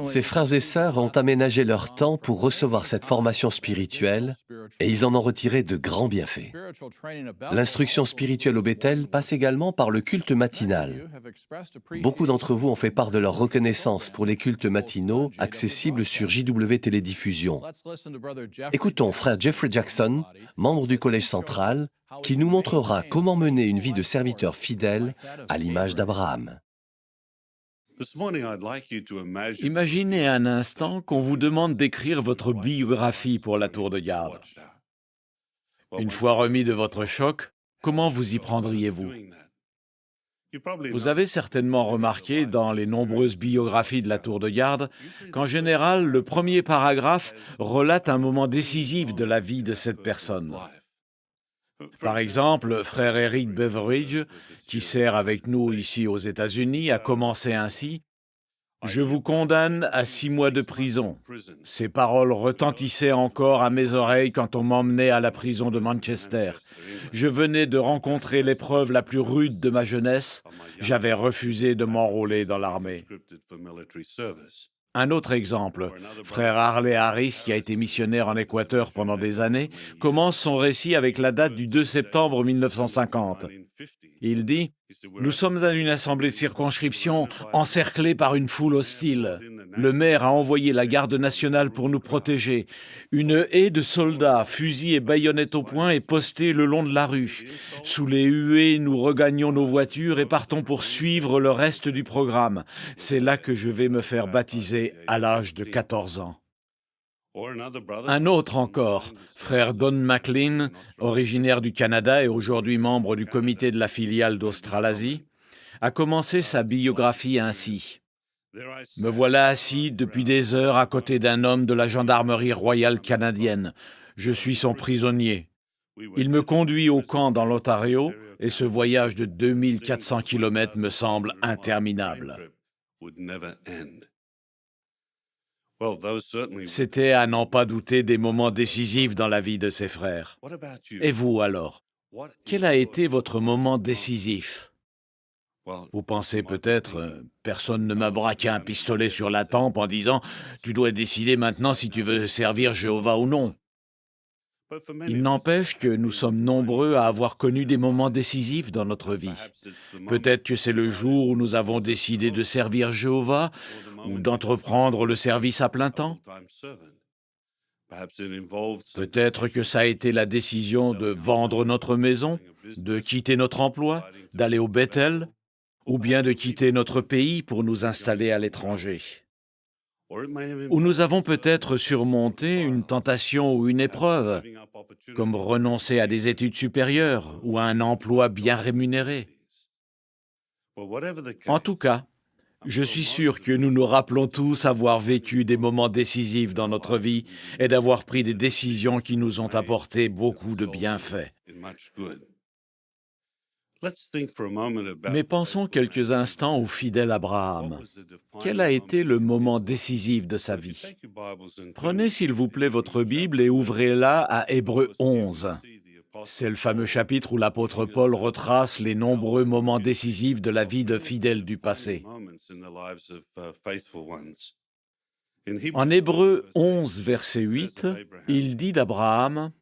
Ses frères et sœurs ont aménagé leur temps pour recevoir cette formation spirituelle et ils en ont retiré de grands bienfaits. L'instruction spirituelle au Bethel passe également par le culte matinal. Beaucoup d'entre vous ont fait part de leur reconnaissance pour les cultes matinaux accessibles sur JW Télédiffusion. Écoutons frère Jeffrey Jackson, membre du Collège central, qui nous montrera comment mener une vie de serviteur fidèle à l'image d'Abraham. Imaginez un instant qu'on vous demande d'écrire votre biographie pour la tour de garde. Une fois remis de votre choc, comment vous y prendriez-vous? Vous avez certainement remarqué dans les nombreuses biographies de la tour de garde qu'en général, le premier paragraphe relate un moment décisif de la vie de cette personne. Par exemple, frère Eric Beveridge, qui sert avec nous ici aux États-Unis, a commencé ainsi: « Je vous condamne à 6 mois de prison. » Ces paroles retentissaient encore à mes oreilles quand on m'emmenait à la prison de Manchester. Je venais de rencontrer l'épreuve la plus rude de ma jeunesse. J'avais refusé de m'enrôler dans l'armée. Un autre exemple, frère Harley Harris, qui a été missionnaire en Équateur pendant des années, commence son récit avec la date du 2 septembre 1950. Il dit « Nous sommes à une assemblée de circonscription encerclée par une foule hostile. Le maire a envoyé la garde nationale pour nous protéger. Une haie de soldats, fusils et baïonnettes au poing est postée le long de la rue. Sous les huées, nous regagnons nos voitures et partons pour suivre le reste du programme. C'est là que je vais me faire baptiser à l'âge de 14 ans. » Un autre encore, frère Don McLean, originaire du Canada et aujourd'hui membre du comité de la filiale d'Australasie, a commencé sa biographie ainsi. « Me voilà assis depuis des heures à côté d'un homme de la gendarmerie royale canadienne. Je suis son prisonnier. Il me conduit au camp dans l'Ontario et ce voyage de 2400 km me semble interminable. » C'était à n'en pas douter des moments décisifs dans la vie de ses frères. Et vous alors? Quel a été votre moment décisif? Vous pensez peut-être, personne ne m'a braqué un pistolet sur la tempe en disant « Tu dois décider maintenant si tu veux servir Jéhovah ou non ». Il n'empêche que nous sommes nombreux à avoir connu des moments décisifs dans notre vie. Peut-être que c'est le jour où nous avons décidé de servir Jéhovah ou d'entreprendre le service à plein temps. Peut-être que ça a été la décision de vendre notre maison, de quitter notre emploi, d'aller au Bethel, ou bien de quitter notre pays pour nous installer à l'étranger. Ou nous avons peut-être surmonté une tentation ou une épreuve, comme renoncer à des études supérieures ou à un emploi bien rémunéré. En tout cas, je suis sûr que nous nous rappelons tous avoir vécu des moments décisifs dans notre vie et d'avoir pris des décisions qui nous ont apporté beaucoup de bienfaits. Mais pensons quelques instants au fidèle Abraham. Quel a été le moment décisif de sa vie? Prenez s'il vous plaît votre Bible et ouvrez-la à Hébreux 11. C'est le fameux chapitre où l'apôtre Paul retrace les nombreux moments décisifs de la vie de fidèles du passé. En Hébreux 11, verset 8, il dit d'Abraham: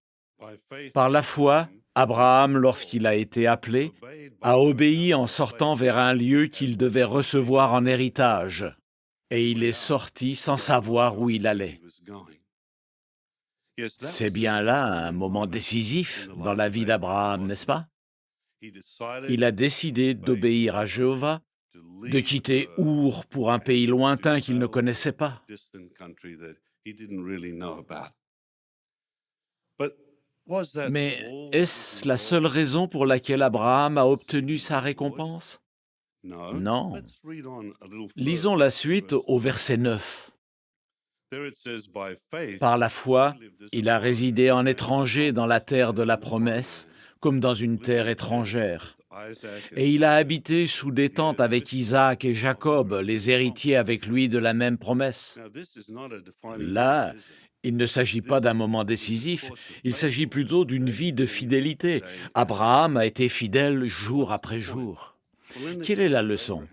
« Par la foi, Abraham, lorsqu'il a été appelé, a obéi en sortant vers un lieu qu'il devait recevoir en héritage. et il est sorti sans savoir où il allait. C'est bien là un moment décisif dans la vie d'Abraham, n'est-ce pas? Il a décidé d'obéir à Jéhovah, de quitter Our pour un pays lointain qu'il ne connaissait pas. Mais est-ce la seule raison pour laquelle Abraham a obtenu sa récompense? Non. Lisons la suite au verset 9. Par la foi, il a résidé en étranger dans la terre de la promesse, comme dans une terre étrangère. Et il a habité sous des tentes avec Isaac et Jacob, les héritiers avec lui de la même promesse. Là, il ne s'agit pas d'un moment décisif, il s'agit plutôt d'une vie de fidélité. Abraham a été fidèle jour après jour. Quelle est la leçon?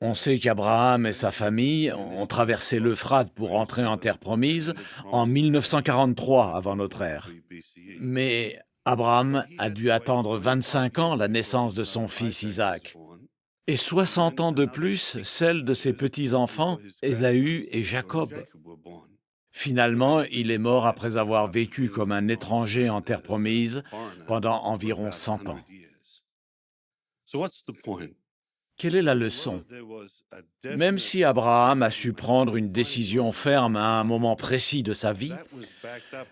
On sait qu'Abraham et sa famille ont traversé l'Euphrate pour entrer en terre promise en 1943 avant notre ère. Mais Abraham a dû attendre 25 ans la naissance de son fils Isaac, et 60 ans de plus celle de ses petits-enfants, Ésaü et Jacob. Finalement, il est mort après avoir vécu comme un étranger en terre promise pendant environ 100 ans. Quelle est la leçon? Même si Abraham a su prendre une décision ferme à un moment précis de sa vie,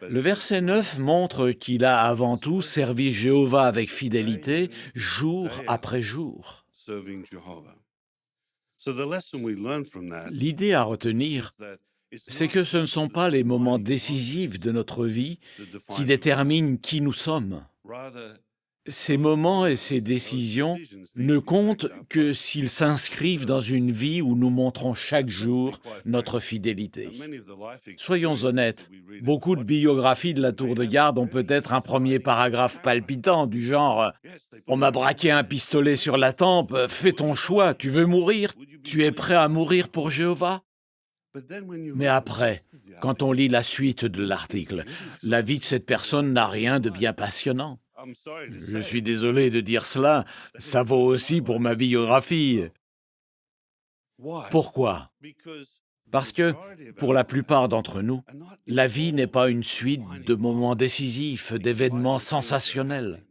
le verset 9 montre qu'il a avant tout servi Jéhovah avec fidélité, jour après jour. L'idée à retenir, c'est que ce ne sont pas les moments décisifs de notre vie qui déterminent qui nous sommes. Ces moments et ces décisions ne comptent que s'ils s'inscrivent dans une vie où nous montrons chaque jour notre fidélité. Soyons honnêtes, beaucoup de biographies de la tour de garde ont peut-être un premier paragraphe palpitant du genre « On m'a braqué un pistolet sur la tempe, fais ton choix, tu veux mourir? Tu es prêt à mourir pour Jéhovah ?» Mais après, quand on lit la suite de l'article, la vie de cette personne n'a rien de bien passionnant. Je suis désolé de dire cela, ça vaut aussi pour ma biographie. Pourquoi? Parce que, pour la plupart d'entre nous, la vie n'est pas une suite de moments décisifs, d'événements sensationnels.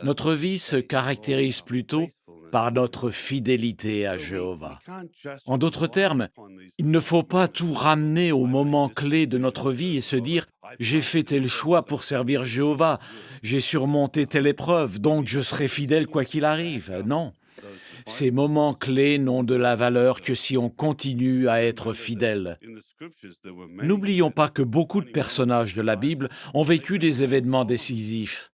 Notre vie se caractérise plutôt par notre fidélité à Jéhovah. En d'autres termes, il ne faut pas tout ramener au moment clé de notre vie et se dire « j'ai fait tel choix pour servir Jéhovah, j'ai surmonté telle épreuve, donc je serai fidèle quoi qu'il arrive ». Non, ces moments clés n'ont de la valeur que si on continue à être fidèle. N'oublions pas que beaucoup de personnages de la Bible ont vécu des événements décisifs.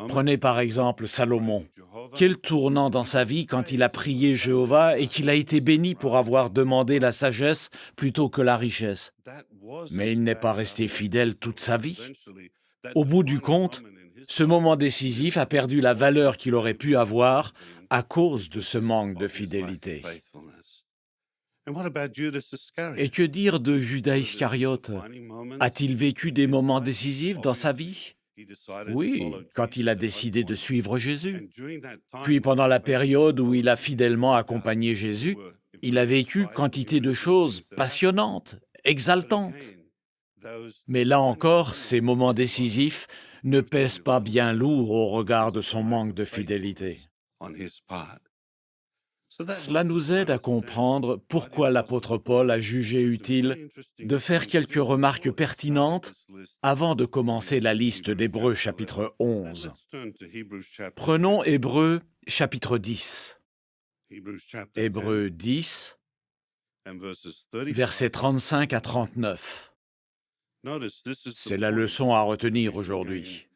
Prenez par exemple Salomon. Quel tournant dans sa vie quand il a prié Jéhovah et qu'il a été béni pour avoir demandé la sagesse plutôt que la richesse. Mais il n'est pas resté fidèle toute sa vie. Au bout du compte, ce moment décisif a perdu la valeur qu'il aurait pu avoir à cause de ce manque de fidélité. Et que dire de Judas Iscariote? A-t-il vécu des moments décisifs dans sa vie? Oui, quand il a décidé de suivre Jésus. Puis pendant la période où il a fidèlement accompagné Jésus, il a vécu quantité de choses passionnantes, exaltantes. Mais là encore, ces moments décisifs ne pèsent pas bien lourd au regard de son manque de fidélité. Cela nous aide à comprendre pourquoi l'apôtre Paul a jugé utile de faire quelques remarques pertinentes avant de commencer la liste d'Hébreux chapitre 11. Prenons Hébreux chapitre 10. Hébreux 10, versets 35 à 39. C'est la leçon à retenir aujourd'hui.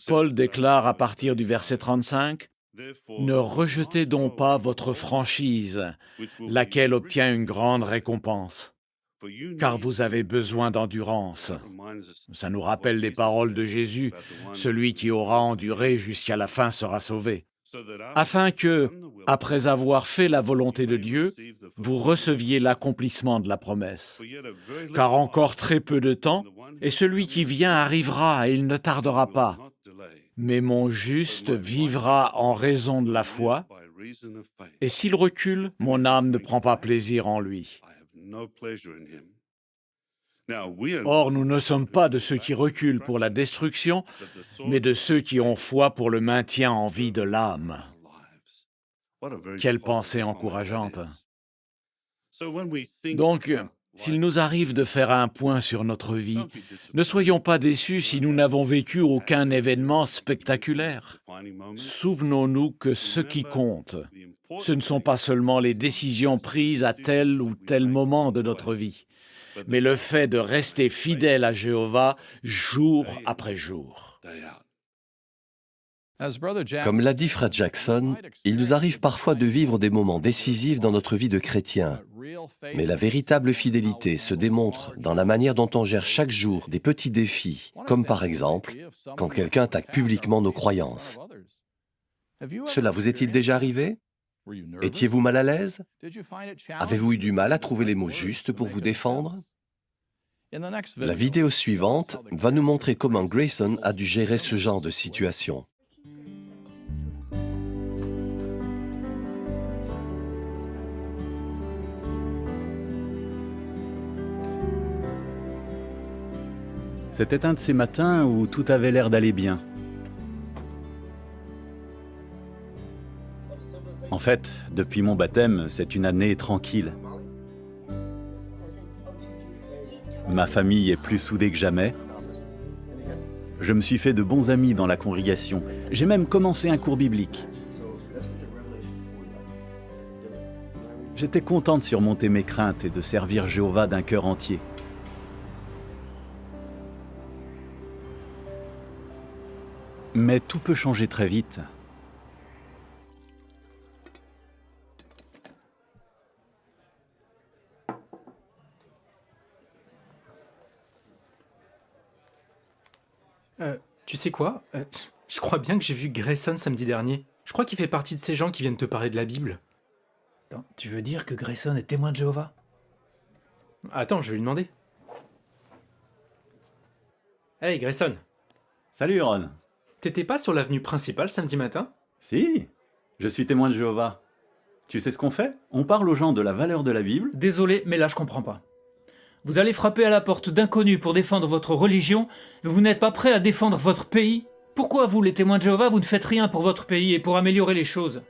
Paul déclare à partir du verset 35 « Ne rejetez donc pas votre franchise, laquelle obtient une grande récompense, car vous avez besoin d'endurance. » Ça nous rappelle les paroles de Jésus, « Celui qui aura enduré jusqu'à la fin sera sauvé. » Afin que, après avoir fait la volonté de Dieu, vous receviez l'accomplissement de la promesse. Car encore très peu de temps, et celui qui vient arrivera et il ne tardera pas. Mais mon juste vivra en raison de la foi, Et s'il recule, mon âme ne prend pas plaisir en lui. Or, nous ne sommes pas de ceux qui reculent pour la destruction, mais de ceux qui ont foi pour le maintien en vie de l'âme. Quelle pensée encourageante. Donc, s'il nous arrive de faire un point sur notre vie, ne soyons pas déçus si nous n'avons vécu aucun événement spectaculaire. Souvenons-nous que ce qui compte, ce ne sont pas seulement les décisions prises à tel ou tel moment de notre vie, mais le fait de rester fidèle à Jéhovah jour après jour. Comme l'a dit Fred Jackson, il nous arrive parfois de vivre des moments décisifs dans notre vie de chrétien. Mais la véritable fidélité se démontre dans la manière dont on gère chaque jour des petits défis, comme par exemple quand quelqu'un attaque publiquement nos croyances. Cela vous est-il déjà arrivé? Étiez-vous mal à l'aise? Avez-vous eu du mal à trouver les mots justes pour vous défendre? La vidéo suivante va nous montrer comment Grayson a dû gérer ce genre de situation. C'était un de ces matins où tout avait l'air d'aller bien. En fait, depuis mon baptême, c'est une année tranquille. Ma famille est plus soudée que jamais. Je me suis fait de bons amis dans la congrégation. J'ai même commencé un cours biblique. J'étais content de surmonter mes craintes et de servir Jéhovah d'un cœur entier. Mais tout peut changer très vite. Tu sais quoi? Je crois bien que j'ai vu Grayson samedi dernier. Je crois qu'il fait partie de ces gens qui viennent te parler de la Bible. Attends, tu veux dire que Grayson est témoin de Jéhovah? Attends, je vais lui demander. Hey Grayson, Salut Ron. t'étais pas sur l'avenue principale samedi matin? Si, je suis témoin de Jéhovah. Tu sais ce qu'on fait? On parle aux gens de la valeur de la Bible. Désolé, mais là je comprends pas. Vous allez frapper à la porte d'inconnus pour défendre votre religion, mais vous n'êtes pas prêt à défendre votre pays? Pourquoi vous, les témoins de Jéhovah, vous ne faites rien pour votre pays et pour améliorer les choses?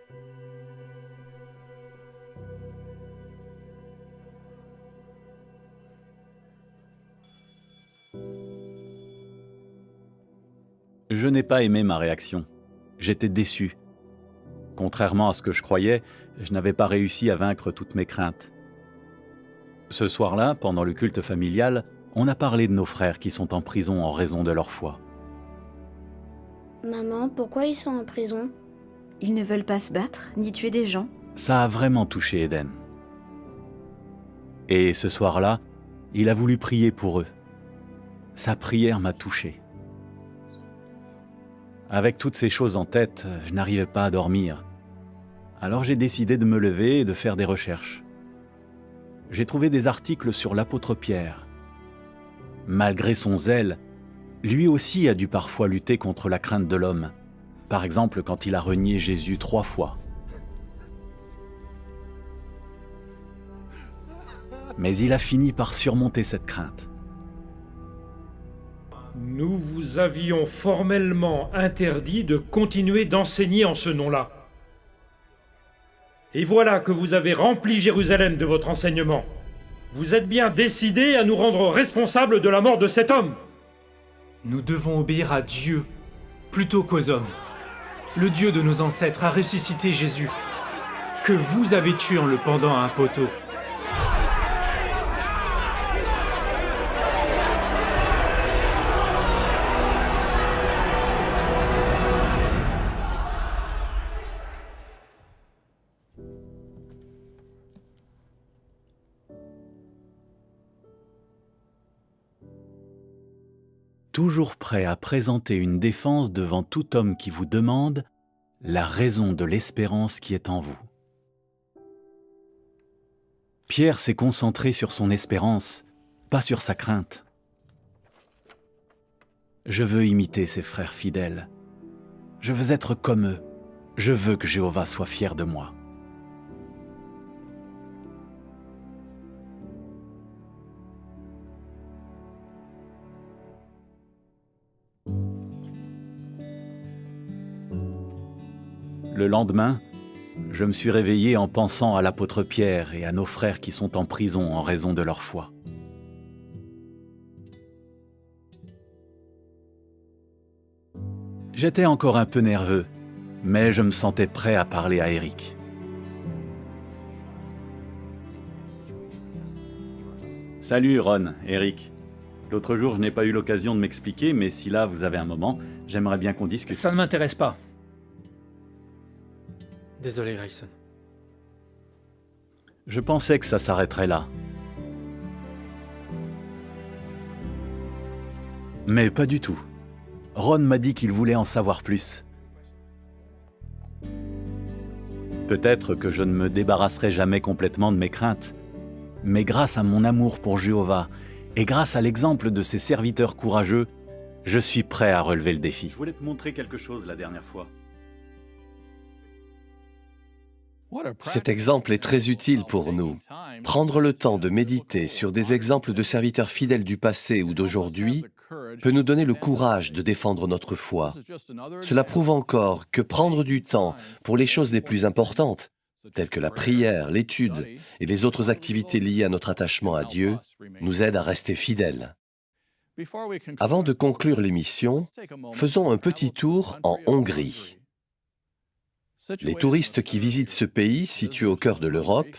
Je n'ai pas aimé ma réaction. J'étais déçu. Contrairement à ce que je croyais, je n'avais pas réussi à vaincre toutes mes craintes. Ce soir-là, pendant le culte familial, on a parlé de nos frères qui sont en prison en raison de leur foi. Maman, pourquoi ils sont en prison? Ils ne veulent pas se battre, ni tuer des gens. Ça a vraiment touché Eden. Et ce soir-là, il a voulu prier pour eux. Sa prière m'a touché. Avec toutes ces choses en tête, je n'arrivais pas à dormir. Alors j'ai décidé de me lever et de faire des recherches. J'ai trouvé des articles sur l'apôtre Pierre. Malgré son zèle, lui aussi a dû parfois lutter contre la crainte de l'homme. Par exemple, quand il a renié Jésus 3 fois. Mais il a fini par surmonter cette crainte. Nous vous avions formellement interdit de continuer d'enseigner en ce nom-là. Et voilà que vous avez rempli Jérusalem de votre enseignement. Vous êtes bien décidés à nous rendre responsables de la mort de cet homme. Nous devons obéir à Dieu plutôt qu'aux hommes. Le Dieu de nos ancêtres a ressuscité Jésus, que vous avez tué en le pendant à un poteau. Toujours prêt à présenter une défense devant tout homme qui vous demande la raison de l'espérance qui est en vous. Pierre s'est concentré sur son espérance, pas sur sa crainte. Je veux imiter ses frères fidèles. Je veux être comme eux, Je veux que Jéhovah soit fier de moi. Le lendemain, je me suis réveillé en pensant à l'apôtre Pierre et à nos frères qui sont en prison en raison de leur foi. J'étais encore un peu nerveux, mais je me sentais prêt à parler à Eric. Salut Ron, Eric. L'autre jour, je n'ai pas eu l'occasion de m'expliquer, mais si là vous avez un moment, j'aimerais bien qu'on discute. Ça ne m'intéresse pas. Désolé, Grayson. Je pensais que ça s'arrêterait là. Mais pas du tout. Ron m'a dit qu'il voulait en savoir plus. Peut-être que je ne me débarrasserai jamais complètement de mes craintes, mais grâce à mon amour pour Jéhovah et grâce à l'exemple de ses serviteurs courageux, je suis prêt à relever le défi. Je voulais te montrer quelque chose la dernière fois. Cet exemple est très utile pour nous. Prendre le temps de méditer sur des exemples de serviteurs fidèles du passé ou d'aujourd'hui peut nous donner le courage de défendre notre foi. Cela prouve encore que prendre du temps pour les choses les plus importantes, telles que la prière, l'étude et les autres activités liées à notre attachement à Dieu, nous aide à rester fidèles. Avant de conclure l'émission, faisons un petit tour en Hongrie. Les touristes qui visitent ce pays, situé au cœur de l'Europe,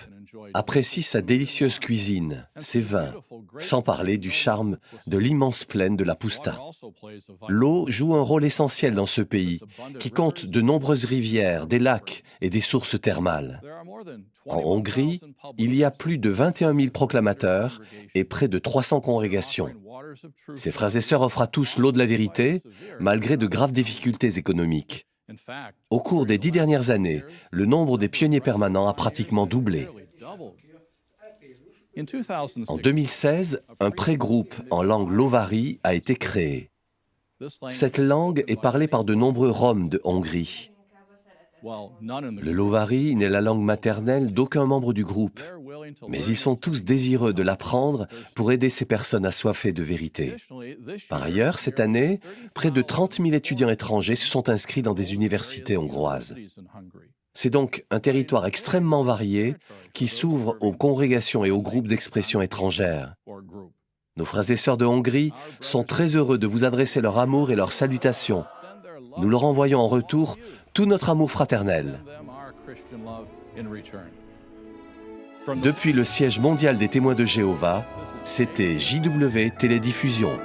apprécient sa délicieuse cuisine, ses vins, sans parler du charme de l'immense plaine de la Puszta. L'eau joue un rôle essentiel dans ce pays, qui compte de nombreuses rivières, des lacs et des sources thermales. En Hongrie, il y a plus de 21 000 proclamateurs et près de 300 congrégations. Ces frères et sœurs offrent à tous l'eau de la vérité, malgré de graves difficultés économiques. Au cours des 10 dernières années, le nombre des pionniers permanents a pratiquement doublé. En 2016, un pré-groupe en langue lovari a été créé. Cette langue est parlée par de nombreux Roms de Hongrie. Le lovari n'est la langue maternelle d'aucun membre du groupe, mais ils sont tous désireux de l'apprendre pour aider ces personnes assoiffées de vérité. Par ailleurs, cette année, près de 30 000 étudiants étrangers se sont inscrits dans des universités hongroises. C'est donc un territoire extrêmement varié qui s'ouvre aux congrégations et aux groupes d'expression étrangères. Nos frères et sœurs de Hongrie sont très heureux de vous adresser leur amour et leurs salutations. Nous leur envoyons en retour tout notre amour fraternel. Depuis le siège mondial des témoins de Jéhovah, c'était JW Télédiffusion.